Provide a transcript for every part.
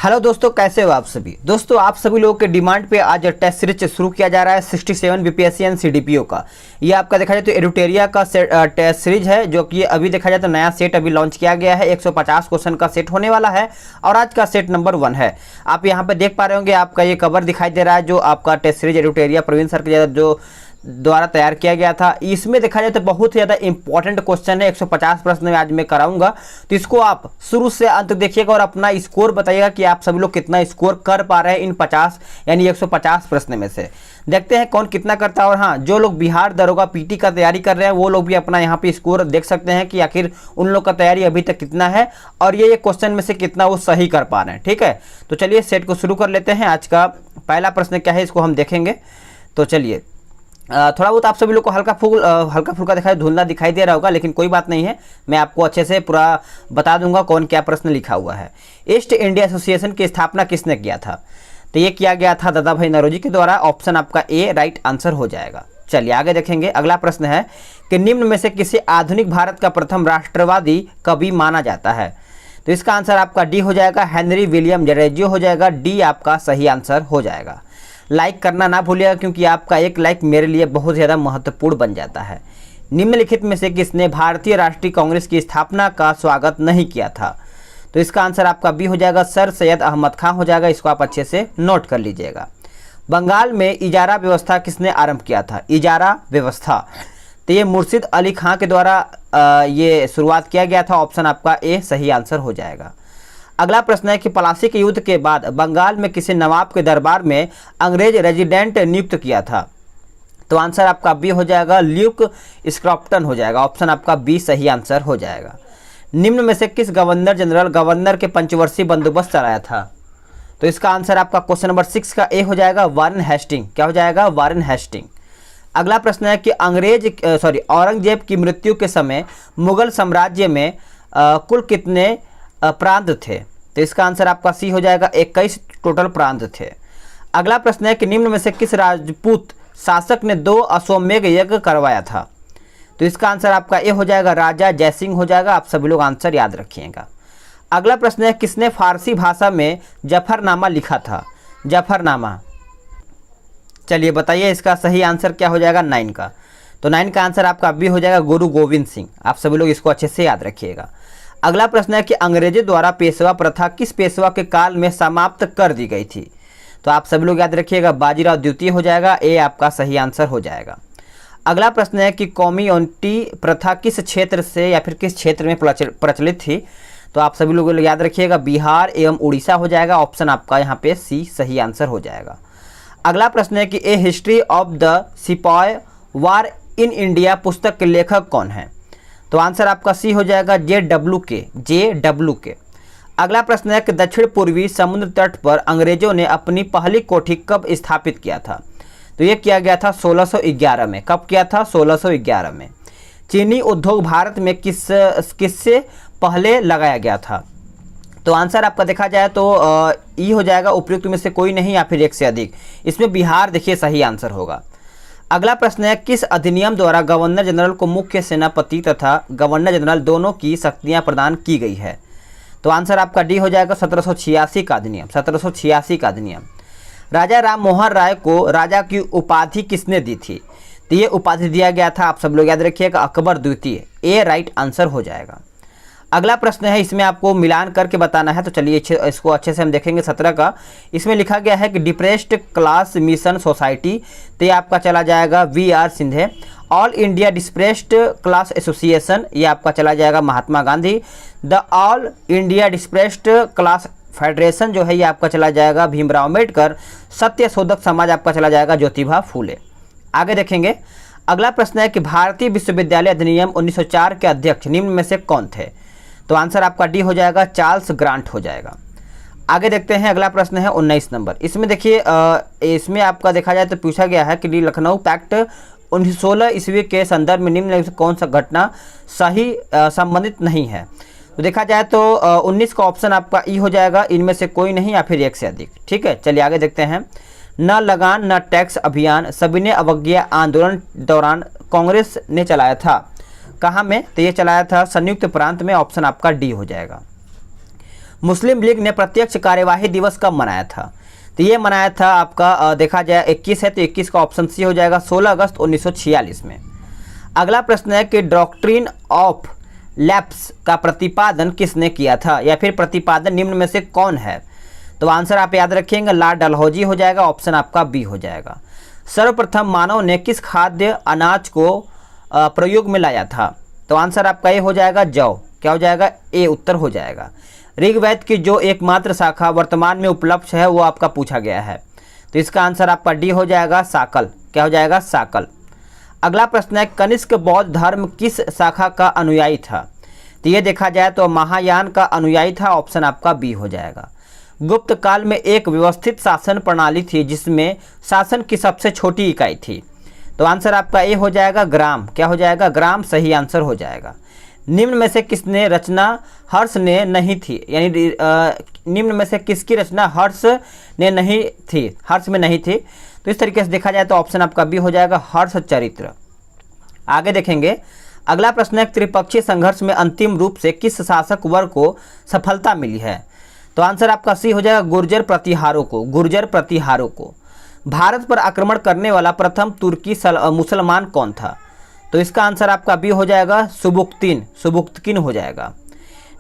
Hello दोस्तों, कैसे हो आप सभी। दोस्तों, आप सभी लोगों के डिमांड पे आज टेस्ट सीरीज शुरू किया जा रहा है 67 बीपीएससी एंड सीडीपीओ का। ये आपका देखा जाए तो एडुटेरिया का टेस्ट सीरीज है, जो कि अभी देखा जाए तो नया सेट अभी लॉन्च किया गया है। 150 क्वेश्चन का सेट होने वाला है और आज का सेट नंबर 1 है। आप यहाँ पे देख पा रहे होंगे, आपका ये कवर दिखाई दे रहा है जो आपका टेस्ट सीरीज एडुटेरिया प्रवीण सर के जो द्वारा तैयार किया गया था। इसमें देखा जाए तो बहुत ही ज़्यादा इंपॉर्टेंट क्वेश्चन है। 150 प्रश्न में आज मैं कराऊंगा, तो इसको आप शुरू से अंत तक देखिएगा और अपना स्कोर बताइएगा कि आप सभी लोग कितना स्कोर कर पा रहे हैं इन 50 यानी 150 प्रश्न में से। देखते हैं कौन कितना करता है। और हाँ, जो लोग बिहार दरोगा पीटी का तैयारी कर रहे हैं वो लोग भी अपना यहाँ पे स्कोर देख सकते हैं कि आखिर उन लोग का तैयारी अभी तक कितना है और ये क्वेश्चन में से कितना वो सही कर पा रहे हैं। ठीक है, तो चलिए सेट को शुरू कर लेते हैं। आज का पहला प्रश्न क्या है इसको हम देखेंगे। तो चलिए, थोड़ा बहुत आप सभी लोग को हल्का फुल्का दिखाई धुंधला दिखाई दे रहा होगा, लेकिन कोई बात नहीं है, मैं आपको अच्छे से पूरा बता दूंगा कौन क्या प्रश्न लिखा हुआ है। ईस्ट इंडिया एसोसिएशन की स्थापना किसने किया था? तो ये किया गया था दादा भाई नौरोजी के द्वारा। ऑप्शन आपका ए राइट आंसर हो जाएगा। चलिए आगे देखेंगे। अगला प्रश्न है कि निम्न में से किसे आधुनिक भारत का प्रथम राष्ट्रवादी कवि माना जाता है? तो इसका आंसर आपका डी हो जाएगा, हेनरी विलियम जडेजो हो जाएगा। डी आपका सही आंसर हो जाएगा। लाइक करना ना भूलिएगा, क्योंकि आपका एक लाइक मेरे लिए बहुत ज़्यादा महत्वपूर्ण बन जाता है। निम्नलिखित में से किसने भारतीय राष्ट्रीय कांग्रेस की स्थापना का स्वागत नहीं किया था? तो इसका आंसर आपका बी हो जाएगा, सर सैयद अहमद खान हो जाएगा। इसको आप अच्छे से नोट कर लीजिएगा। बंगाल में इजारा व्यवस्था किसने आरंभ किया था? इजारा व्यवस्था, तो ये मुर्शिद अली खां के द्वारा ये शुरुआत किया गया था। ऑप्शन आपका ए सही आंसर हो जाएगा। अगला प्रश्न है कि प्लासी के युद्ध के बाद बंगाल में किसी नवाब के दरबार में अंग्रेज रेजिडेंट नियुक्त किया था? तो आंसर आपका बी हो जाएगा, ल्यूक स्क्रॉप्टन हो जाएगा। ऑप्शन आपका बी सही आंसर हो जाएगा। निम्न में से किस गवर्नर जनरल गवर्नर के पंचवर्षीय बंदोबस्त चलाया था? तो इसका आंसर आपका क्वेश्चन नंबर 6 का ए हो जाएगा, वारेन हेस्टिंग। क्या हो जाएगा? Warren Hasting. अगला प्रश्न है कि औरंगजेब की मृत्यु के समय मुगल साम्राज्य में कुल कितने प्रांत थे? तो इसका आंसर आपका सी हो जाएगा, 21 टोटल प्रांत थे। अगला प्रश्न है कि निम्न में से किस राजपूत शासक ने 2 अश्वमेध यज्ञ करवाया था? तो इसका आंसर आपका ए हो जाएगा, राजा जयसिंह हो जाएगा। आप सभी लोग आंसर याद रखिएगा। अगला प्रश्न है किसने फारसी भाषा में जफरनामा लिखा था? जफरनामा, चलिए बताइए इसका सही आंसर क्या हो जाएगा? 9 का। तो 9 का आंसर आपका बी हो जाएगा, गुरु गोविंद सिंह। आप सभी लोग इसको अच्छे से याद रखिएगा। अगला प्रश्न है कि अंग्रेजों द्वारा पेशवा प्रथा किस पेशवा के काल में समाप्त कर दी गई थी? तो आप सभी लोग याद रखिएगा, बाजीराव द्वितीय हो जाएगा। ए आपका सही आंसर हो जाएगा। अगला प्रश्न है कि कॉम्युनिटी प्रथा किस क्षेत्र से या फिर किस क्षेत्र में प्रचलित थी? तो आप सभी लोग याद रखिएगा, बिहार एवं उड़ीसा हो जाएगा। ऑप्शन आपका यहाँ पे सी सही आंसर हो जाएगा। अगला प्रश्न है कि ए हिस्ट्री ऑफ द सिपाही वार इन इंडिया पुस्तक के लेखक कौन है? तो आंसर आपका सी हो जाएगा, जे.डब्ल्यू के। अगला प्रश्न है कि दक्षिण पूर्वी समुद्र तट पर अंग्रेजों ने अपनी पहली कोठी कब स्थापित किया था? तो ये किया गया था 1611 में। कब किया था? 1611 में। चीनी उद्योग भारत में किससे पहले लगाया गया था? तो आंसर आपका देखा जाए तो ई हो जाएगा, उपयुक्त में से कोई नहीं या फिर एक से अधिक। इसमें बिहार देखिए सही आंसर होगा। अगला प्रश्न है किस अधिनियम द्वारा गवर्नर जनरल को मुख्य सेनापति तथा गवर्नर जनरल दोनों की शक्तियां प्रदान की गई है? तो आंसर आपका डी हो जाएगा, 1786 का अधिनियम। 1786 का अधिनियम। राजा राम मोहन राय को राजा की उपाधि किसने दी थी? तो ये उपाधि दिया गया था, आप सब लोग याद रखिएगा, अकबर द्वितीय। ए राइट आंसर हो जाएगा। अगला प्रश्न है, इसमें आपको मिलान करके बताना है, तो चलिए इसको अच्छे से हम देखेंगे। 17 का इसमें लिखा गया है कि डिप्रेस्ड क्लास मिशन सोसाइटी, तो ये आपका चला जाएगा V R. Shinde. All India depressed class association, ये आपका चला जाएगा Mahatma Gandhi. The all India depressed class federation जो है ये आपका चला जाएगा भीमराव अम्बेडकर। सत्य शोधक समाज आपका चला जाएगा ज्योतिबा फूले। आगे देखेंगे। अगला प्रश्न है कि भारतीय विश्वविद्यालय अधिनियम 1904 के अध्यक्ष निम्न में से कौन थे? तो आंसर आपका डी हो जाएगा, चार्ल्स ग्रांट हो जाएगा। आगे देखते हैं। अगला प्रश्न है 19 नंबर। इसमें देखिए, इसमें आपका देखा जाए तो पूछा गया है कि लखनऊ पैक्ट 1916 ईस्वी के संदर्भ में निम्न से कौन सा घटना सही संबंधित नहीं है? तो देखा जाए तो 19 का ऑप्शन आपका ई हो जाएगा, इनमें से कोई नहीं या फिर एक से अधिक। ठीक है, चलिए आगे देखते हैं। न लगान न टैक्स अभियान सविनय अवज्ञा आंदोलन दौरान कांग्रेस ने चलाया था। कहाँ में? तो ये चलाया था संयुक्त प्रांत में। ऑप्शन आपका डी हो जाएगा। मुस्लिम लीग ने प्रत्यक्ष कार्यवाही दिवस कब मनाया था? तो ये मनाया था आपका देखा जाए 21 है तो 21 का ऑप्शन सी हो जाएगा 16 अगस्त 1946 में। अगला प्रश्न है कि डॉक्ट्रिन ऑफ लैप्स का प्रतिपादन किसने किया था, या फिर प्रतिपादन निम्न में से कौन है? तो आंसर आप याद रखेंगे लॉर्ड डलहौजी हो जाएगा, ऑप्शन आपका बी हो जाएगा। सर्वप्रथम मानव ने किस खाद्य अनाज को प्रयोग में लाया था? तो आंसर आपका ए हो जाएगा जौ। क्या हो जाएगा? ए उत्तर हो जाएगा। ऋग्वेद की जो एकमात्र शाखा वर्तमान में उपलब्ध है वो आपका पूछा गया है, तो इसका आंसर आपका डी हो जाएगा साकल। क्या हो जाएगा? साकल। अगला प्रश्न है कनिष्क बौद्ध धर्म किस शाखा का अनुयायी था? तो ये देखा जाए तो महायान का अनुयायी था, ऑप्शन आपका बी हो जाएगा। गुप्त काल में एक व्यवस्थित शासन प्रणाली थी जिसमें शासन की सबसे छोटी इकाई थी, तो आंसर आपका ए हो जाएगा ग्राम। क्या हो जाएगा? ग्राम सही आंसर हो जाएगा। निम्न में से किसने रचना हर्ष ने नहीं थी, यानी निम्न में से किसकी रचना हर्ष ने नहीं थी, हर्ष में नहीं थी? तो इस तरीके से देखा जाए तो ऑप्शन आपका बी हो जाएगा हर्ष चरित्र। आगे देखेंगे अगला प्रश्न है त्रिपक्षीय संघर्ष में अंतिम रूप से किस शासक वर्ग को सफलता मिली है? तो आंसर आपका सी हो जाएगा गुर्जर प्रतिहारों को। गुर्जर प्रतिहारों को। भारत पर आक्रमण करने वाला प्रथम तुर्की मुसलमान कौन था? तो इसका आंसर आपका बी हो जाएगा सुबुक्तिन। सुबुक्तकिन हो जाएगा।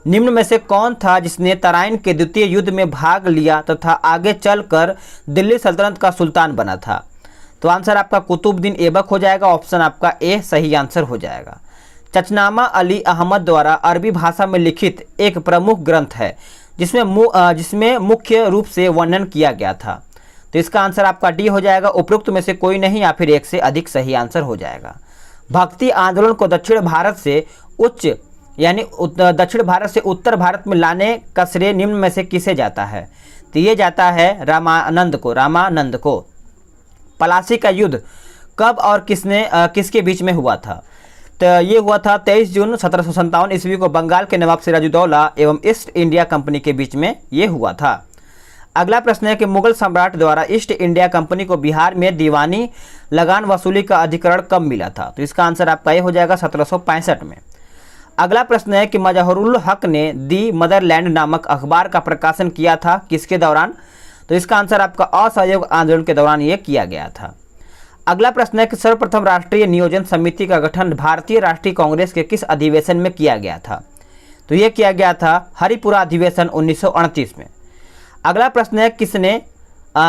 निम्न में से कौन था जिसने तराइन के द्वितीय युद्ध में भाग लिया तथा आगे चलकर दिल्ली सल्तनत का सुल्तान बना था? तो आंसर आपका कुतुबुद्दीन ऐबक हो जाएगा, ऑप्शन आपका ए सही आंसर हो जाएगा। चचनामा अली अहमद द्वारा अरबी भाषा में लिखित एक प्रमुख ग्रंथ है जिसमें मुख्य रूप से वर्णन किया गया था, तो इसका आंसर आपका डी हो जाएगा उपरोक्त में से कोई नहीं या फिर एक से अधिक सही आंसर हो जाएगा। भक्ति आंदोलन को दक्षिण भारत से दक्षिण भारत से उत्तर भारत में लाने का श्रेय निम्न में से किसे जाता है? तो ये जाता है रामानंद को। पलासी का युद्ध कब और किसके बीच में हुआ था? तो ये हुआ था 23 जून 1757 ईस्वी को बंगाल के नवाब सिराजुद्दौला एवं ईस्ट इंडिया कंपनी के बीच में ये हुआ था। अगला प्रश्न है कि मुगल सम्राट द्वारा ईस्ट इंडिया कंपनी को बिहार में दीवानी लगान वसूली का अधिकरण कब मिला था? तो इसका आंसर आपका ये हो जाएगा 1765 में। अगला प्रश्न है कि मजहरुल हक ने दी मदरलैंड नामक अखबार का प्रकाशन किया था किसके दौरान? तो इसका आंसर आपका असहयोग आंदोलन के दौरान ये किया गया था। अगला प्रश्न है कि सर्वप्रथम राष्ट्रीय नियोजन समिति का गठन भारतीय राष्ट्रीय कांग्रेस के किस अधिवेशन में किया गया था? तो यह किया गया था हरिपुरा अधिवेशन 1938 में। अगला प्रश्न है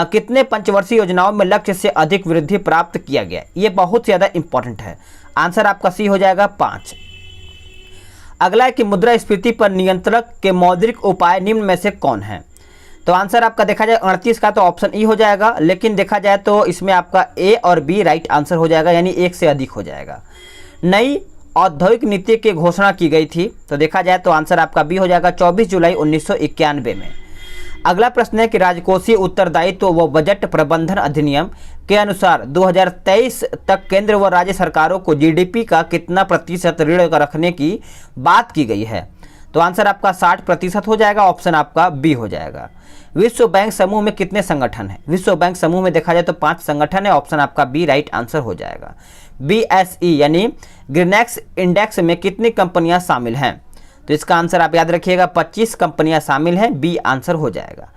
कितने पंचवर्षीय योजनाओं में लक्ष्य से अधिक वृद्धि प्राप्त किया गया? ये बहुत ज़्यादा इंपॉर्टेंट है, आंसर आपका सी हो जाएगा 5। अगला है कि मुद्रास्फीति पर नियंत्रण के मौद्रिक उपाय निम्न में से कौन है? तो आंसर आपका देखा जाए 38 का तो ऑप्शन ई हो जाएगा, लेकिन देखा जाए तो इसमें आपका ए और बी राइट आंसर हो जाएगा, यानी एक से अधिक हो जाएगा। नई औद्योगिक नीति की घोषणा की गई थी, तो देखा जाए तो आंसर आपका बी हो जाएगा 24 जुलाई 1991 में। अगला प्रश्न है कि राजकोषीय उत्तरदायित्व व बजट प्रबंधन अधिनियम के अनुसार 2023 तक केंद्र व राज्य सरकारों को जीडीपी का कितना प्रतिशत ऋण रखने की बात की गई है? तो आंसर आपका 60% हो जाएगा, ऑप्शन आपका बी हो जाएगा। विश्व बैंक समूह में कितने संगठन हैं? विश्व बैंक समूह में देखा जाए तो 5 संगठन है, ऑप्शन आपका बी राइट आंसर हो जाएगा। BSE यानी ग्रीनैक्स इंडेक्स में कितनी कंपनियां शामिल हैं? तो इसका आंसर आप याद रखिएगा 25 कंपनियां शामिल हैं, बी आंसर हो जाएगा।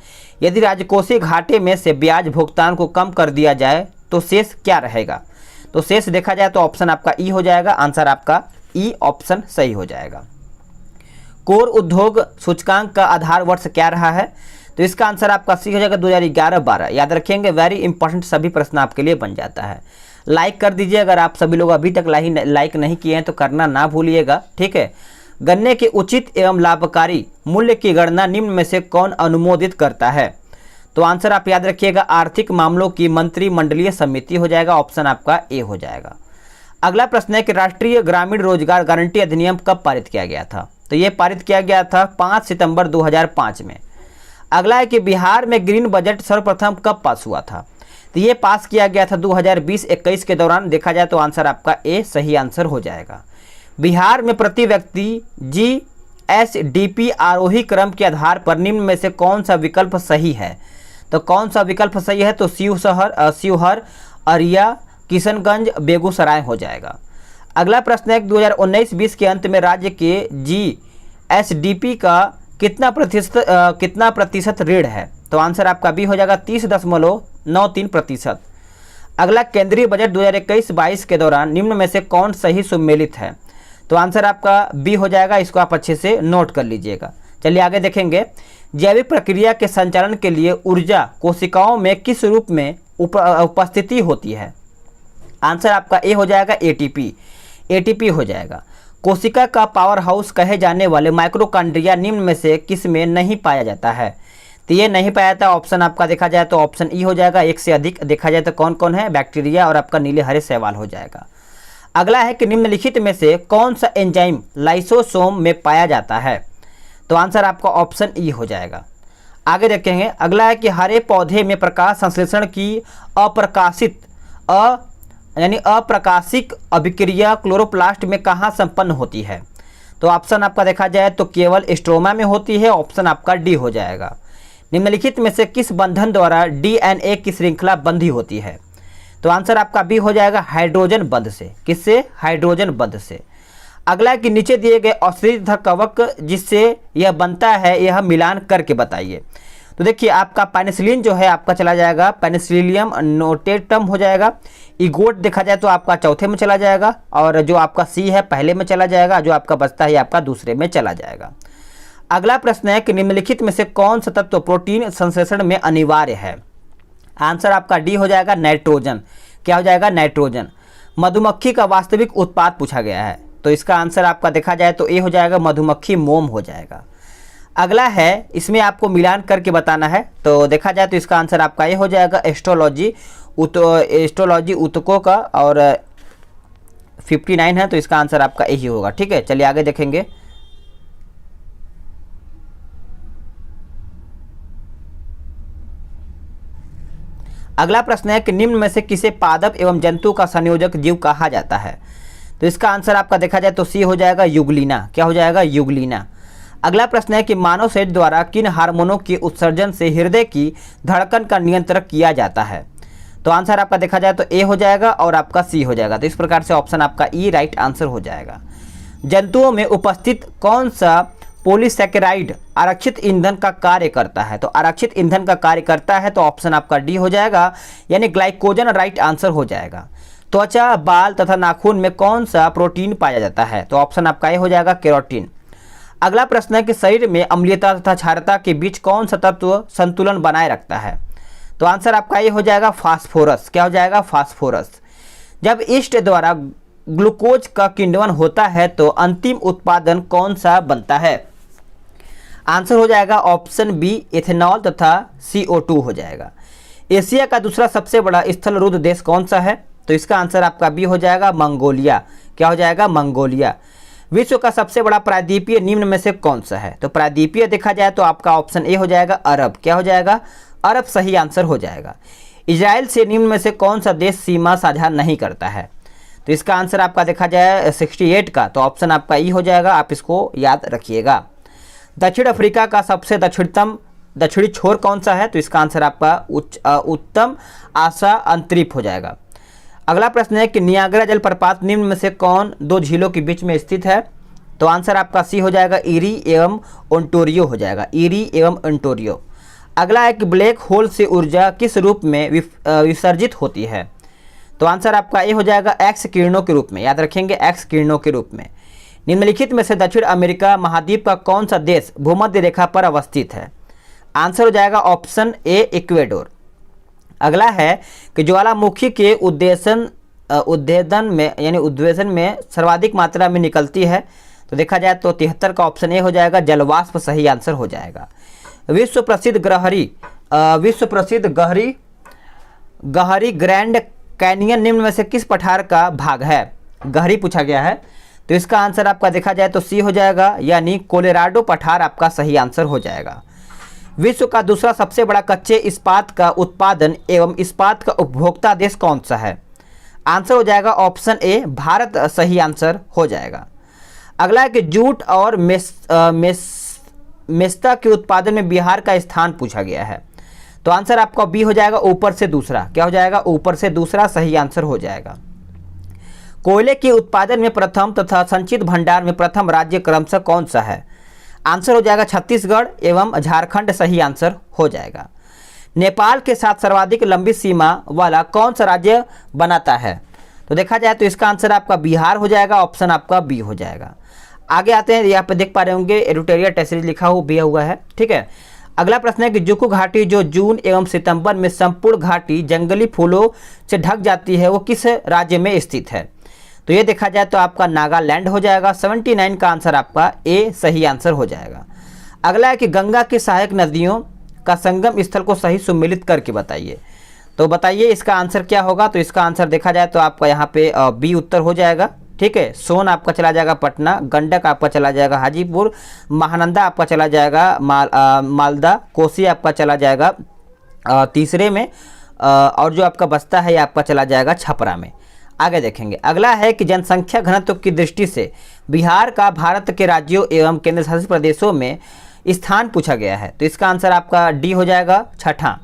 यदि राजकोषीय घाटे में से ब्याज भुगतान को कम कर दिया जाए तो शेष क्या रहेगा? तो शेष देखा जाए तो ऑप्शन आपका ई हो जाएगा, आंसर आपका ई ऑप्शन सही हो जाएगा। कोर उद्योग सूचकांक का आधार वर्ष क्या रहा है? तो इसका आंसर आपका सी हो जाएगा 2011-12। याद रखेंगे, वेरी इंपॉर्टेंट, सभी प्रश्न आपके लिए बन जाता है। लाइक कर दीजिए, अगर आप सभी लोग अभी तक लाइक नहीं किए हैं तो करना ना भूलिएगा, ठीक है। गन्ने के उचित एवं लाभकारी मूल्य की गणना निम्न में से कौन अनुमोदित करता है? तो आंसर आप याद रखिएगा आर्थिक मामलों की मंत्रिमंडलीय समिति हो जाएगा, ऑप्शन आपका ए हो जाएगा। अगला प्रश्न है कि राष्ट्रीय ग्रामीण रोजगार गारंटी अधिनियम कब पारित किया गया था? तो ये पारित किया गया था 5 सितंबर 2005 में। अगला है कि बिहार में ग्रीन बजट सर्वप्रथम कब पास हुआ था? तो ये पास किया गया था 2020-21 के दौरान। देखा जाए तो आंसर आपका ए सही आंसर हो जाएगा। बिहार में प्रति व्यक्ति GSDP आरोही क्रम के आधार पर निम्न में से कौन सा विकल्प सही है? तो कौन सा विकल्प सही है? तो शिवहर, अरिया, किशनगंज, बेगूसराय हो जाएगा। अगला प्रश्न है 2019-20 के अंत में राज्य के GSDP का कितना प्रतिशत ऋण है? तो आंसर आपका बी हो जाएगा 30.93%। अगला, केंद्रीय बजट 2021-22 के दौरान निम्न में से कौन सही सुमेलित है? तो आंसर आपका बी हो जाएगा, इसको आप अच्छे से नोट कर लीजिएगा। चलिए आगे देखेंगे। जैविक प्रक्रिया के संचालन के लिए ऊर्जा कोशिकाओं में किस रूप में उपस्थिति होती है? आंसर आपका ए हो जाएगा, एटीपी हो जाएगा। कोशिका का पावर हाउस कहे जाने वाले माइक्रोकांड्रिया निम्न में से किस में नहीं पाया जाता है? तो ये नहीं पाया जाता, ऑप्शन आपका देखा जाए तो ऑप्शन ई हो जाएगा। एक से अधिक देखा जाए तो कौन कौन है? बैक्टीरिया और आपका नीले हरे शैवाल हो जाएगा। अगला है कि निम्नलिखित में से कौन सा एंजाइम लाइसोसोम में पाया जाता है? तो आंसर आपका ऑप्शन ई हो जाएगा। आगे देखेंगे। अगला है कि हरे पौधे में प्रकाश संश्लेषण की अप्रकाशिक अभिक्रिया क्लोरोप्लास्ट में कहाँ संपन्न होती है? तो ऑप्शन आपका देखा जाए तो केवल स्ट्रोमा में होती है। ऑप्शन आपका डी हो जाएगा। निम्नलिखित में से किस बंधन द्वारा डीएनए की श्रृंखला बंधी होती है? तो आंसर आपका बी हो जाएगा, हाइड्रोजन बंध से। किससे? हाइड्रोजन बंध से। अगला कि नीचे दिए गए औषधि कवक जिससे यह बनता है, यह मिलान करके बताइए। तो देखिए, आपका पेनिसिलिन जो है आपका चला जाएगा, पेनिसिलियम नोटेटम हो जाएगा। इगोट देखा जाए तो आपका चौथे में चला जाएगा, और जो आपका सी है पहले में चला जाएगा, जो आपका बचता है आपका दूसरे में चला जाएगा। अगला प्रश्न है कि निम्नलिखित में से कौन सा तत्व प्रोटीन संश्लेषण में अनिवार्य है? आंसर आपका डी हो जाएगा, नाइट्रोजन। क्या हो जाएगा? नाइट्रोजन। मधुमक्खी का वास्तविक उत्पाद पूछा गया है, तो इसका आंसर आपका देखा जाए तो ए हो जाएगा, मधुमक्खी मोम हो जाएगा। अगला है, इसमें आपको मिलान करके बताना है, तो देखा जाए तो इसका आंसर आपका ये हो जाएगा, एस्ट्रोलॉजी ऊतकों का, और 59 है तो इसका आंसर आपका यही होगा। ठीक है, चलिए आगे देखेंगे। अगला प्रश्न है कि निम्न में से किसे पादप एवं जंतु का संयोजक जीव कहा जाता है? तो इसका आंसर आपका देखा जाए तो सी हो जाएगा, युगलीना। क्या हो जाएगा? युगलीना। अगला प्रश्न है कि मानव शरीर द्वारा किन हार्मोनों के उत्सर्जन से हृदय की धड़कन का नियंत्रण किया जाता है? तो आंसर आपका देखा जाए तो ए हो जाएगा और आपका सी हो जाएगा। तो इस प्रकार से ऑप्शन आपका ई राइट आंसर हो जाएगा। जंतुओं में उपस्थित कौन सा पॉलीसैकेराइड आरक्षित ईंधन का कार्य करता है? तो आरक्षित ईंधन का कार्य करता है तो ऑप्शन आपका डी हो जाएगा, यानी ग्लाइकोजन राइट आंसर हो जाएगा। त्वचा, बाल तथा नाखून में कौन सा प्रोटीन पाया जाता है? तो ऑप्शन आपका ए हो जाएगा, केरोटीन। अगला प्रश्न है कि शरीर में अम्लीयता तथा क्षारता के बीच कौन सा तत्व संतुलन बनाए रखता है? तो आंसर आपका ये हो जाएगा, फास्फोरस। क्या हो जाएगा? फास्फोरस। जब ईस्ट द्वारा ग्लूकोज का किण्वन होता है तो अंतिम उत्पादन कौन सा बनता है? आंसर हो जाएगा ऑप्शन बी, इथेनॉल तथा CO2 हो जाएगा। एशिया का दूसरा सबसे बड़ा स्थलरूद्ध देश कौन सा है? तो इसका आंसर आपका बी हो जाएगा, मंगोलिया। क्या हो जाएगा? मंगोलिया। विश्व का सबसे बड़ा प्रायद्वीपीय निम्न में से कौन सा है? तो प्रायद्वीपीय देखा जाए तो आपका ऑप्शन ए हो जाएगा, अरब। क्या हो जाएगा? अरब सही आंसर हो जाएगा। इजराइल से निम्न में से कौन सा देश सीमा साझा नहीं करता है? तो इसका आंसर आपका देखा जाए 68 का, तो ऑप्शन आपका ई हो जाएगा, आप इसको याद रखिएगा। दक्षिण अफ्रीका का सबसे दक्षिणी छोर कौन सा है? तो इसका आंसर आपका उत्तम आशा अंतरीप हो जाएगा। अगला प्रश्न है कि नियाग्रा जलप्रपात निम्न में से कौन दो झीलों के बीच में स्थित है? तो आंसर आपका सी हो जाएगा, ईरी एवं ओंटारियो हो जाएगा, ईरी एवं ओंटारियो। अगला है कि ब्लैक होल से ऊर्जा किस रूप में विसर्जित होती है? तो आंसर आपका ए हो जाएगा, एक्स किरणों के रूप में। याद रखेंगे, एक्स किरणों के रूप में। निम्नलिखित में से दक्षिण अमेरिका महाद्वीप का कौन सा देश भूमध्य रेखा पर अवस्थित है? आंसर हो जाएगा ऑप्शन ए, इक्वेडोर। अगला है कि ज्वालामुखी के उद्वेलन में सर्वाधिक मात्रा में निकलती है? तो देखा जाए तो 73 का ऑप्शन ए हो जाएगा, जलवाष्प सही आंसर हो जाएगा। विश्व प्रसिद्ध गहरी ग्रैंड कैनियन निम्न में से किस पठार का भाग है? गहरी पूछा गया है, तो इसका आंसर आपका देखा जाए तो सी हो जाएगा, यानी कोलोराडो पठार आपका सही आंसर हो जाएगा। विश्व का दूसरा सबसे बड़ा कच्चे इस्पात का उत्पादन एवं इस्पात का उपभोक्ता देश कौन सा है? आंसर हो जाएगा ऑप्शन ए, भारत सही आंसर हो जाएगा। अगला है कि जूट और मेस्ता के उत्पादन में बिहार का स्थान पूछा गया है, तो आंसर आपका बी हो जाएगा, ऊपर से दूसरा। क्या हो जाएगा? ऊपर से दूसरा सही आंसर हो जाएगा। कोयले के उत्पादन में प्रथम तथा संचित भंडार में प्रथम राज्य क्रमशः कौन सा है? आंसर हो जाएगा छत्तीसगढ़ एवं झारखंड सही आंसर हो जाएगा। नेपाल के साथ सर्वाधिक लंबी सीमा वाला कौन सा राज्य बनाता है? तो देखा जाए तो इसका आंसर आपका बिहार हो जाएगा, ऑप्शन आपका बी हो जाएगा। आगे आते हैं, यहाँ पे देख पा रहे होंगे एरिट्रिया टेस्सरीज लिखा हुआ है, ठीक है। अगला प्रश्न है कि जुकू घाटी जो जून एवं सितंबर में संपूर्ण घाटी जंगली फूलों से ढक जाती है वो किस राज्य में स्थित है? तो ये देखा जाए तो आपका नागालैंड हो जाएगा। 79 का आंसर आपका ए सही आंसर हो जाएगा। अगला है कि गंगा की सहायक नदियों का संगम स्थल को सही सुमेलित करके बताइए। तो बताइए इसका आंसर क्या होगा? तो इसका आंसर देखा जाए तो आपका यहाँ पे बी उत्तर हो जाएगा, ठीक है। सोन आपका चला जाएगा पटना, गंडक आपका चला जाएगा हाजीपुर, महानंदा आपका चला जाएगा मालदा, कोसी आपका चला जाएगा तीसरे में, और जो आपका बस्ता है ये आपका चला जाएगा छपरा में। आगे देखेंगे, अगला है कि जनसंख्या घनत्व की दृष्टि से बिहार का भारत के राज्यों एवं केंद्र शासित प्रदेशों में स्थान पूछा गया है। तो इसका आंसर आपका डी हो जाएगा, छठा।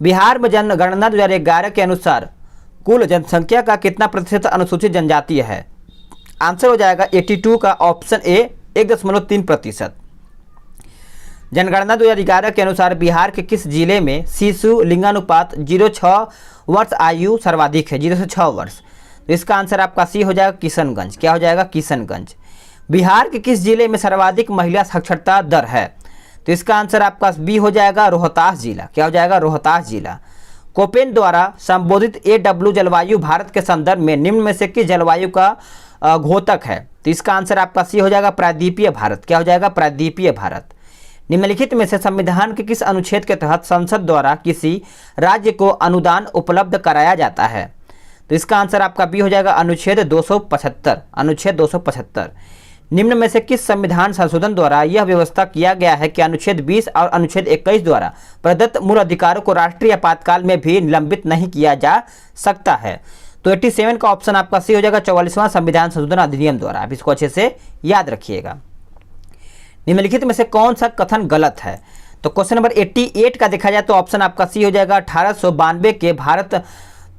बिहार में जनगणना 2011 के अनुसार कुल जनसंख्या का कितना प्रतिशत अनुसूचित जनजातीय है? आंसर हो जाएगा 82 का ऑप्शन ए 1.3%। जनगणना 2011 के अनुसार बिहार के किस जिले में शिशु लिंगानुपात 0-6 वर्ष आयु सर्वाधिक है? 0 से 6 वर्ष। तो इसका आंसर आपका सी हो जाएगा, किशनगंज। क्या हो जाएगा? किशनगंज। बिहार के किस जिले में सर्वाधिक महिला साक्षरता दर है? तो इसका आंसर आपका बी हो जाएगा, रोहतास जिला। क्या हो जाएगा? रोहतास जिला। कोपेन द्वारा संबोधित AW जलवायु भारत के संदर्भ में निम्न में से किस जलवायु का घोतक है? तो इसका आंसर आपका सी हो जाएगा, प्रायद्वीपीय भारत। क्या हो जाएगा? प्रायद्वीपीय भारत। निम्नलिखित में से संविधान के किस अनुच्छेद के तहत संसद द्वारा किसी राज्य को अनुदान उपलब्ध कराया जाता है? तो इसका आंसर आपका बी हो जाएगा, अनुच्छेद 275। अनुच्छेद 275। निम्न में से किस संविधान संशोधन द्वारा यह व्यवस्था किया गया है कि अनुच्छेद 20 और अनुच्छेद 21 द्वारा प्रदत्त मूल अधिकारों को राष्ट्रीय आपातकाल में भी निलंबित नहीं किया जा सकता है? तो 87 का ऑप्शन आपका सी हो जाएगा, 44वां संविधान संशोधन अधिनियम द्वारा। आप इसको अच्छे से याद रखिएगा। निम्नलिखित में से कौन सा कथन गलत है? तो क्वेश्चन नंबर 88 का देखा जाए तो ऑप्शन आपका सी हो जाएगा, 1892 के भारत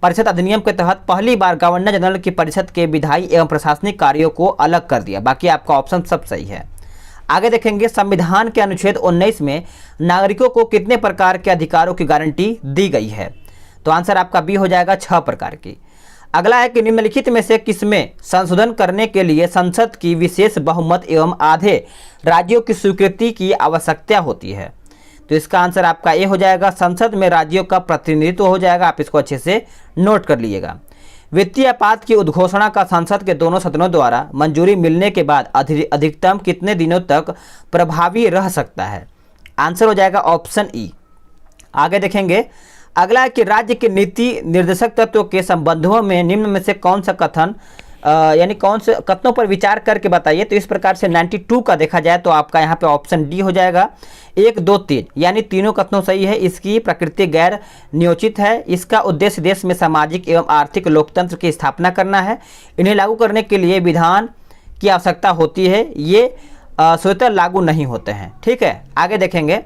परिषद अधिनियम के तहत पहली बार गवर्नर जनरल की परिषद के विधायी एवं प्रशासनिक कार्यों को अलग कर दिया। बाकी आपका ऑप्शन सब सही है। आगे देखेंगे, संविधान के अनुच्छेद 19 में नागरिकों को कितने प्रकार के अधिकारों की गारंटी दी गई है? तो आंसर आपका बी हो जाएगा, 6 प्रकार की। अगला है कि निम्नलिखित में से किसमें संशोधन करने के लिए संसद की विशेष बहुमत एवं आधे राज्यों की स्वीकृति की आवश्यकता होती है? तो इसका आंसर आपका ए हो जाएगा, संसद में राज्यों का प्रतिनिधित्व हो जाएगा। आप इसको अच्छे से नोट कर लीजिएगा। वित्तीय आपात की उद्घोषणा का संसद के दोनों सदनों द्वारा मंजूरी मिलने के बाद अधिकतम कितने दिनों तक प्रभावी रह सकता है? आंसर हो जाएगा ऑप्शन ई। आगे देखेंगे, अगला है कि राज्य के नीति निर्देशक तत्वों के संबंधों में निम्न में से कौन सा कथन यानी कौन से कथनों पर विचार करके बताइए? तो इस प्रकार से 92 का देखा जाए तो आपका यहाँ पे ऑप्शन डी हो जाएगा, 1, 2, 3 यानी तीनों कथनों सही है। इसकी प्रकृति गैर नियोजित है। इसका उद्देश्य देश में सामाजिक एवं आर्थिक लोकतंत्र की स्थापना करना है। इन्हें लागू करने के लिए विधान की आवश्यकता होती है। ये स्वतः लागू नहीं होते हैं, ठीक है। आगे देखेंगे,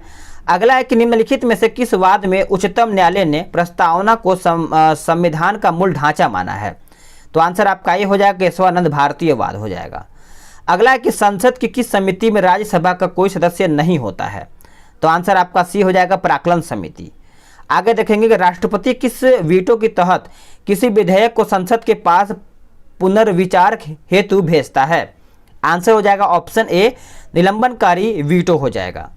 अगला है कि निम्नलिखित में से किस वाद में उच्चतम न्यायालय ने प्रस्तावना को संविधान का मूल ढांचा माना है? तो आंसर आपका ये हो जाएगा, केशवानंद भारतीय वाद हो जाएगा। अगला है कि संसद की किस समिति में राज्यसभा का कोई सदस्य नहीं होता है? तो आंसर आपका सी हो जाएगा, प्राक्कलन समिति। आगे देखेंगे कि राष्ट्रपति किस वीटो के तहत किसी विधेयक को संसद के पास पुनर्विचार हेतु भेजता है? आंसर हो जाएगा ऑप्शन ए, निलंबनकारी वीटो हो जाएगा।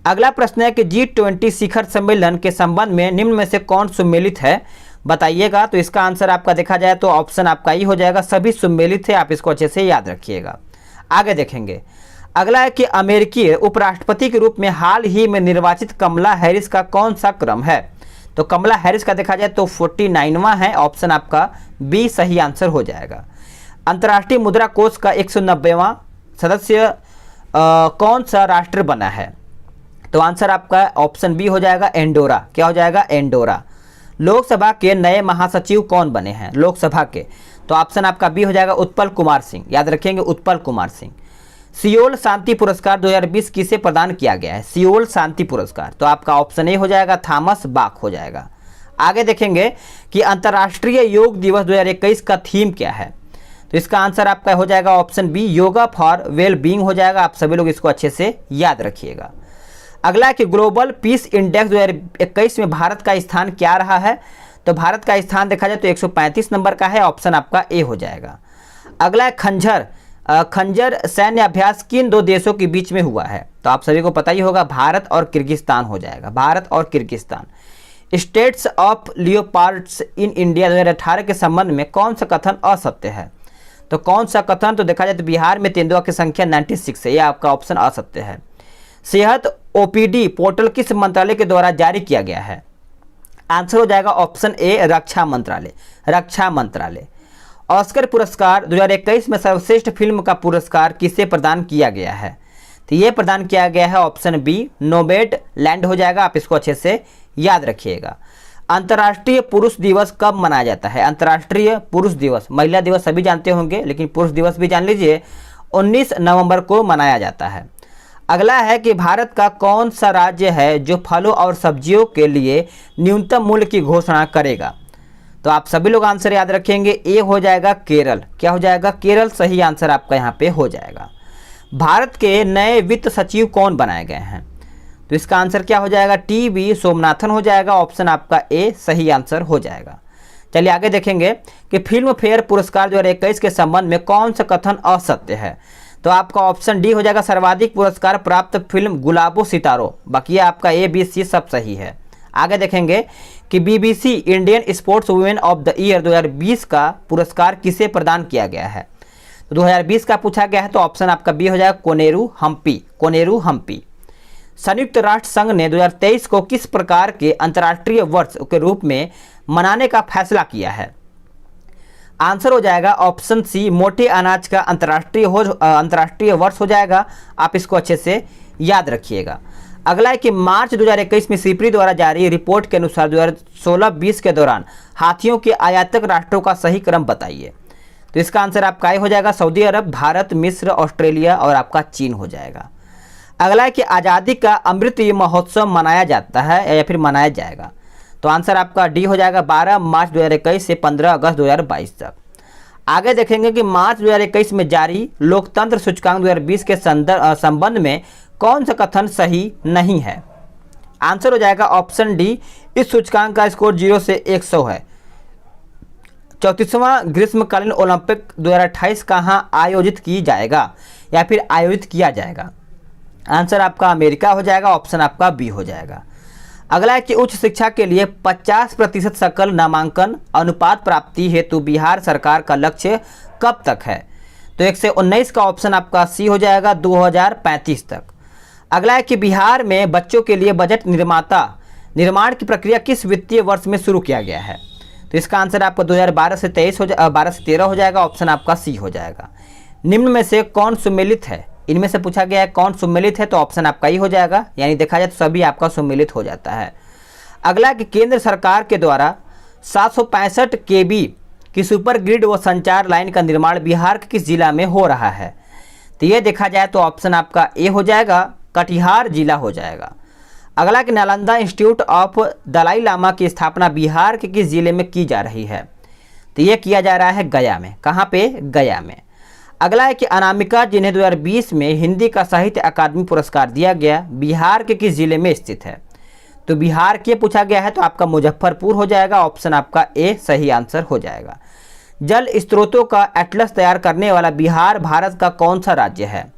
अगला प्रश्न है कि G20 शिखर सम्मेलन के संबंध में निम्न में से कौन सुमेलित है? बताइएगा। तो इसका आंसर आपका देखा जाए तो ऑप्शन आपका ही हो जाएगा, सभी सुमेलित है। आप इसको अच्छे से याद रखिएगा। आगे देखेंगे, अगला है कि अमेरिकी उपराष्ट्रपति के रूप में हाल ही में निर्वाचित कमला हैरिस का कौन सा क्रम है? तो कमला हैरिस का देखा जाए तो 49वां है। ऑप्शन आपका बी सही आंसर हो जाएगा। अंतर्राष्ट्रीय मुद्रा कोष का 190वां सदस्य कौन सा राष्ट्र बना है? तो आंसर आपका ऑप्शन बी हो जाएगा, एंडोरा। क्या हो जाएगा? एंडोरा। लोकसभा के नए महासचिव कौन बने हैं लोकसभा के? तो ऑप्शन आपका बी हो जाएगा, उत्पल कुमार सिंह। याद रखेंगे, उत्पल कुमार सिंह। सियोल शांति पुरस्कार 2020 किसे प्रदान किया गया है? सियोल शांति पुरस्कार, तो आपका ऑप्शन ए हो जाएगा, थॉमस बाक हो जाएगा। आगे देखेंगे कि अंतर्राष्ट्रीय योग दिवस 2021 का थीम क्या है? तो इसका आंसर आपका हो जाएगा option B, yoga for well being हो जाएगा। आप सभी लोग इसको अच्छे से याद रखिएगा। अगला कि ग्लोबल पीस इंडेक्स 2021 में भारत का स्थान क्या रहा है? तो भारत का स्थान देखा जाए तो 135 नंबर का है, ऑप्शन आपका ए हो जाएगा। अगला है खंजर सैन्य अभ्यास किन दो देशों के बीच में हुआ है? तो आप सभी को पता ही होगा, भारत और किर्गिस्तान हो जाएगा, भारत और Kyrgyzstan. States of leopards in India 2018 के संबंध में कौन सा कथन असत्य है? तो कौन सा कथन? तो देखा जाए तो बिहार में तेंदुआ की संख्या 96 है, यह आपका ऑप्शन असत्य है। सेहत ओपीडी पोर्टल किस मंत्रालय के द्वारा जारी किया गया है? आंसर हो जाएगा ऑप्शन ए, रक्षा मंत्रालय, रक्षा मंत्रालय। ऑस्कर पुरस्कार 2021 में सर्वश्रेष्ठ फिल्म का पुरस्कार किसे प्रदान किया गया है? तो ये प्रदान किया गया है ऑप्शन बी, नोमैड लैंड हो जाएगा। आप इसको अच्छे से याद रखिएगा। अंतर्राष्ट्रीय पुरुष दिवस कब मनाया जाता है? अंतर्राष्ट्रीय पुरुष दिवस, महिला दिवस सभी जानते होंगे, लेकिन पुरुष दिवस भी जान लीजिए, 19 नवंबर को मनाया जाता है। अगला है कि भारत का कौन सा राज्य है जो फलों और सब्जियों के लिए न्यूनतम मूल्य की घोषणा करेगा? तो आप सभी लोग आंसर याद रखेंगे, ए हो जाएगा केरल। क्या हो जाएगा? केरल सही आंसर आपका यहाँ पे हो जाएगा। भारत के नए वित्त सचिव कौन बनाए गए हैं? तो इसका आंसर क्या हो जाएगा? टी.वी. सोमनाथन हो जाएगा, ऑप्शन आपका ए सही आंसर हो जाएगा। चलिए आगे देखेंगे कि फिल्म फेयर पुरस्कार 2021 के संबंध में कौन सा कथन असत्य है? तो आपका ऑप्शन डी हो जाएगा, सर्वाधिक पुरस्कार प्राप्त फिल्म गुलाबो सितारो। बाकी आपका ए बी सी सब सही है। आगे देखेंगे कि BBC Indian sports women of the year 2020 का पुरस्कार किसे प्रदान किया गया है? तो 2020 का पूछा गया है, तो ऑप्शन आपका बी हो जाएगा, कोनेरू हम्पी, कोनेरू हम्पी। संयुक्त राष्ट्र संघ ने 2023 को किस प्रकार के अंतर्राष्ट्रीय वर्ष के रूप में मनाने का फैसला किया है? आंसर हो जाएगा ऑप्शन सी, मोटे अनाज का अंतर्राष्ट्रीय वर्ष हो जाएगा। आप इसको अच्छे से याद रखिएगा। अगला है कि मार्च 2021 में सिप्री द्वारा जारी रिपोर्ट के अनुसार 2016-20 के दौरान हाथियों के आयातक राष्ट्रों का सही क्रम बताइए। तो इसका आंसर आपका हो जाएगा, सऊदी अरब, भारत, मिस्र, ऑस्ट्रेलिया और आपका चीन हो जाएगा। अगला है कि आज़ादी का अमृत महोत्सव मनाया जाता है या फिर मनाया जाएगा? तो आंसर आपका डी हो जाएगा, 12 मार्च 2021 से 15 अगस्त 2022 तक। आगे देखेंगे कि मार्च 2021 में जारी लोकतंत्र सूचकांक 2020 के संबंध में कौन सा कथन सही नहीं है? आंसर हो जाएगा ऑप्शन डी, इस सूचकांक का स्कोर 0 से 100 है। 34वां ग्रीष्मकालीन ओलंपिक 2028 कहाँ आयोजित की जाएगा या फिर आयोजित किया जाएगा? आंसर आपका अमेरिका हो जाएगा, ऑप्शन आपका बी हो जाएगा। अगला है कि उच्च शिक्षा के लिए 50% सकल नामांकन अनुपात प्राप्ति हेतु बिहार सरकार का लक्ष्य कब तक है? तो 119 का ऑप्शन आपका सी हो जाएगा, 2035 तक। अगला है कि बिहार में बच्चों के लिए बजट निर्माण की प्रक्रिया किस वित्तीय वर्ष में शुरू किया गया है? तो इसका आंसर आपका 2012 से 13 हो जाएगा, ऑप्शन आपका सी हो जाएगा। निम्न में से कौन सुमेलित है? इनमें से पूछा गया है कौन सुमेलित है, तो ऑप्शन आपका ही हो जाएगा, यानी देखा जाए तो सभी आपका सुमेलित हो जाता है। अगला कि केंद्र सरकार के द्वारा 765 kV की सुपर ग्रिड व संचार लाइन का निर्माण बिहार के किस जिला में हो रहा है? तो ये देखा जाए तो ऑप्शन आपका ए हो जाएगा, कटिहार जिला हो जाएगा। अगला कि नालंदा इंस्टीट्यूट ऑफ दलाई लामा की स्थापना बिहार के किस जिले में की जा रही है? तो ये किया जा रहा है गया में। कहाँ पे? गया में। अगला है कि अनामिका जिन्हें 2020 में हिंदी का साहित्य अकादमी पुरस्कार दिया गया, बिहार के किस जिले में स्थित है? तो बिहार के पूछा गया है, तो आपका मुजफ्फरपुर हो जाएगा, ऑप्शन आपका ए सही आंसर हो जाएगा। जल स्रोतों का एटलस तैयार करने वाला बिहार भारत का कौन सा राज्य है?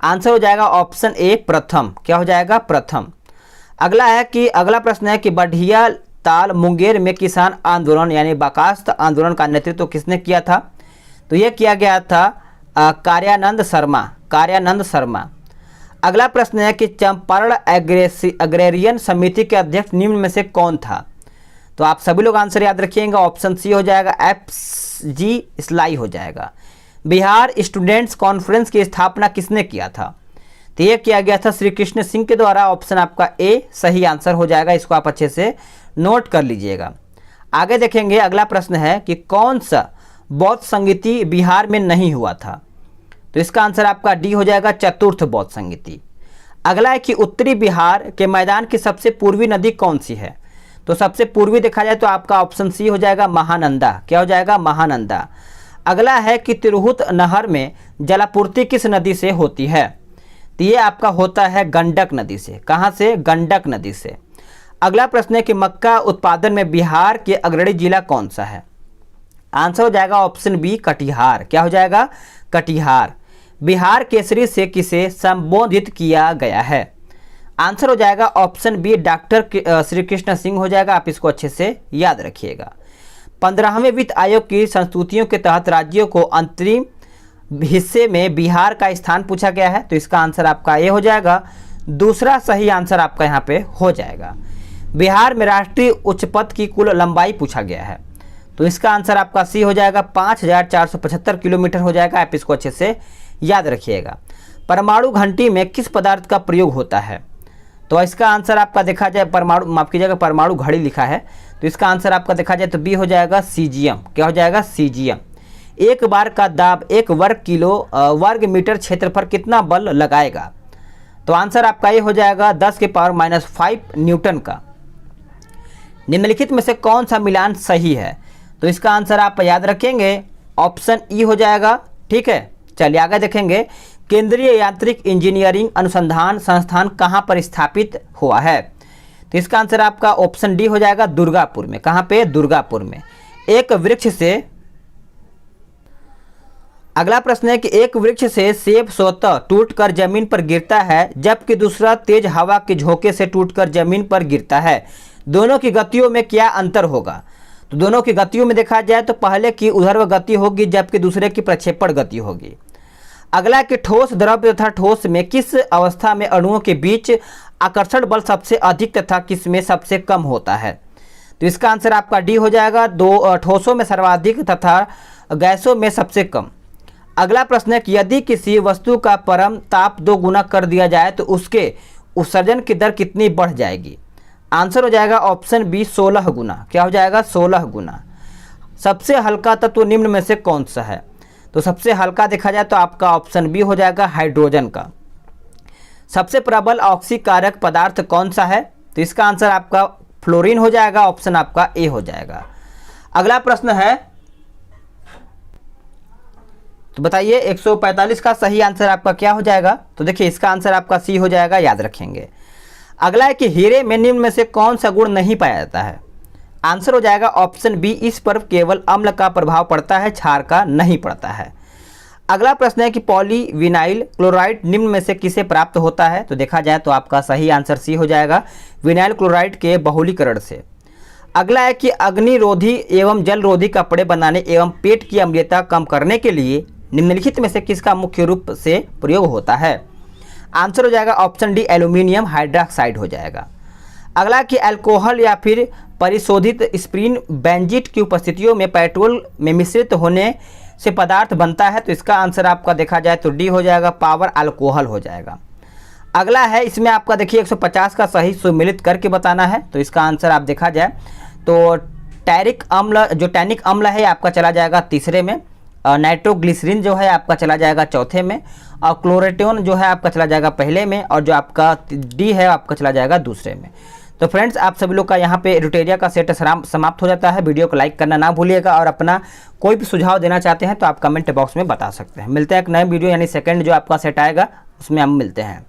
आंसर हो जाएगा ऑप्शन ए प्रथम। क्या हो जाएगा? प्रथम। अगला प्रश्न है कि बढ़िया ताल मुंगेर में किसान आंदोलन यानी बर्खास्त आंदोलन का नेतृत्व किसने किया था? तो यह किया गया था कार्यानंद शर्मा। अगला प्रश्न है कि चंपारण एग्रेरियन समिति के अध्यक्ष निम्न में से कौन था? तो आप सभी लोग आंसर याद रखिएगा, ऑप्शन सी हो जाएगा, FG स्लाई हो जाएगा। बिहार स्टूडेंट्स कॉन्फ्रेंस की स्थापना किसने किया था? तो यह किया गया था श्री कृष्ण सिंह के द्वारा, ऑप्शन आपका ए सही आंसर हो जाएगा। इसको आप अच्छे से नोट कर लीजिएगा। आगे देखेंगे, अगला प्रश्न है कि कौन सा बौद्ध संगीति बिहार में नहीं हुआ था? तो इसका आंसर आपका डी हो जाएगा, चतुर्थ बौद्ध संगीति। अगला है कि उत्तरी बिहार के मैदान की सबसे पूर्वी नदी कौन सी है? तो सबसे पूर्वी देखा जाए तो आपका ऑप्शन सी हो जाएगा, महानंदा। क्या हो जाएगा? महानंदा। अगला है कि तिरहुत नहर में जलापूर्ति किस नदी से होती है? तो ये आपका होता है गंडक नदी से। कहाँ से? गंडक नदी से। अगला प्रश्न है कि मक्का उत्पादन में बिहार के अग्रणी जिला कौन सा है? आंसर हो जाएगा ऑप्शन बी कटिहार। क्या हो जाएगा? कटिहार। बिहार केसरी से किसे संबोधित किया गया है? आंसर हो जाएगा option B doctor Shri Krishna Singh हो जाएगा। आप इसको अच्छे से याद रखिएगा। 15वें वित्त आयोग की संस्तुतियों के तहत राज्यों को अंतरिम हिस्से में बिहार का स्थान पूछा गया है, तो इसका आंसर आपका ए हो जाएगा। दूसरा सही आंसर आपका यहाँ पे हो जाएगा। बिहार में राष्ट्रीय उच्च पथ की कुल लंबाई पूछा गया है, तो इसका आंसर आपका सी हो जाएगा। 5475 किलोमीटर हो जाएगा। आप इसको अच्छे से याद रखिएगा। परमाणु घंटी में किस पदार्थ का प्रयोग होता है? तो इसका आंसर आपका देखा जाए परमाणु, माफ कीजिएगा, परमाणु घड़ी लिखा है, तो इसका आंसर आपका देखा जाए तो बी हो जाएगा सीजियम। क्या हो जाएगा? सीजियम। एक बार का दाब 1 वर्ग मीटर क्षेत्र पर कितना बल लगाएगा? तो आंसर आपका ये हो जाएगा 10 के पावर -5 न्यूटन का। निम्नलिखित में से कौन सा मिलान सही है? तो इसका आंसर आप याद रखेंगे, ऑप्शन ई हो जाएगा। ठीक है, चलिए आगे देखेंगे। केंद्रीय यांत्रिक इंजीनियरिंग अनुसंधान संस्थान कहाँ पर स्थापित हुआ है? तो इसका आंसर आपका ऑप्शन डी हो जाएगा, दुर्गापुर में। कहाँ पे? दुर्गापुर में। एक वृक्ष से, अगला प्रश्न है कि एक वृक्ष से सेब स्वतः टूटकर जमीन पर गिरता है, जबकि दूसरा तेज हवा के झोंके से टूटकर जमीन पर गिरता है। दोनों की गतियों में क्या अंतर होगा? तो दोनों की गतियों में देखा जाए तो पहले की ऊर्ध्व गति होगी, जबकि दूसरे की प्रक्षेपण गति होगी। अगला कि ठोस द्रव्य तथा ठोस में किस अवस्था में अणुओं के बीच आकर्षण बल सबसे अधिक तथा किस में सबसे कम होता है? तो इसका आंसर आपका डी हो जाएगा। ठोसों में सर्वाधिक तथा गैसों में सबसे कम। अगला प्रश्न है कि यदि किसी वस्तु का परम ताप 2 गुना कर दिया जाए तो उसके उत्सर्जन की दर कितनी बढ़ जाएगी? आंसर हो जाएगा ऑप्शन बी 16 गुना। क्या हो जाएगा? 16 गुना। सबसे हल्का तत्व निम्न में से कौन सा है? तो सबसे हल्का देखा जाए तो आपका ऑप्शन बी हो जाएगा, हाइड्रोजन का। सबसे प्रबल ऑक्सीकारक पदार्थ कौन सा है? तो इसका आंसर आपका फ्लोरीन हो जाएगा। ऑप्शन आपका ए हो जाएगा। अगला प्रश्न है, तो बताइए 145 का सही आंसर आपका क्या हो जाएगा? तो देखिए इसका आंसर आपका सी हो जाएगा, याद रखेंगे। अगला है कि हीरे में निम्न में से कौन सा गुण नहीं पाया जाता है? आंसर हो जाएगा ऑप्शन बी, इस पर केवल अम्ल का प्रभाव पड़ता है, क्षार का नहीं पड़ता है। अगला प्रश्न है कि पॉलीविनाइल क्लोराइड निम्न में से किसे प्राप्त होता है? तो देखा जाए तो आपका सही आंसर सी हो जाएगा, विनाइल क्लोराइड के बहुलीकरण से। अगला है कि अग्निरोधी एवं जलरोधी कपड़े बनाने एवं पेट की अम्लीयता कम करने के लिए निम्नलिखित में से किसका मुख्य रूप से प्रयोग होता है? आंसर हो जाएगा ऑप्शन डी, एल्यूमिनियम हाइड्रोक्साइड हो जाएगा। अगला कि अल्कोहल या फिर परिशोधित स्प्रीन बेंजीट की उपस्थितियों में पेट्रोल में मिश्रित होने से पदार्थ बनता है, तो इसका आंसर आपका देखा जाए तो डी हो जाएगा, पावर अल्कोहल हो जाएगा। अगला है, इसमें आपका देखिए 150 का सही सुमिलित करके बताना है, तो इसका आंसर आप देखा जाए तो टैरिक अम्ल, जो टैनिक अम्ल है आपका चला जाएगा तीसरे में, नाइट्रोग्लिसरीन जो है आपका चला जाएगा चौथे में, और क्लोरेटोन जो है आपका चला जाएगा पहले में, और जो आपका डी है आपका चला जाएगा दूसरे में। तो फ्रेंड्स, आप सभी लोग का यहाँ पे एरुटेरिया का सेट समाप्त हो जाता है। वीडियो को लाइक करना ना भूलिएगा, और अपना कोई भी सुझाव देना चाहते हैं तो आप कमेंट बॉक्स में बता सकते हैं। मिलते हैं एक नए वीडियो यानी सेकंड जो आपका सेट आएगा उसमें हम मिलते हैं।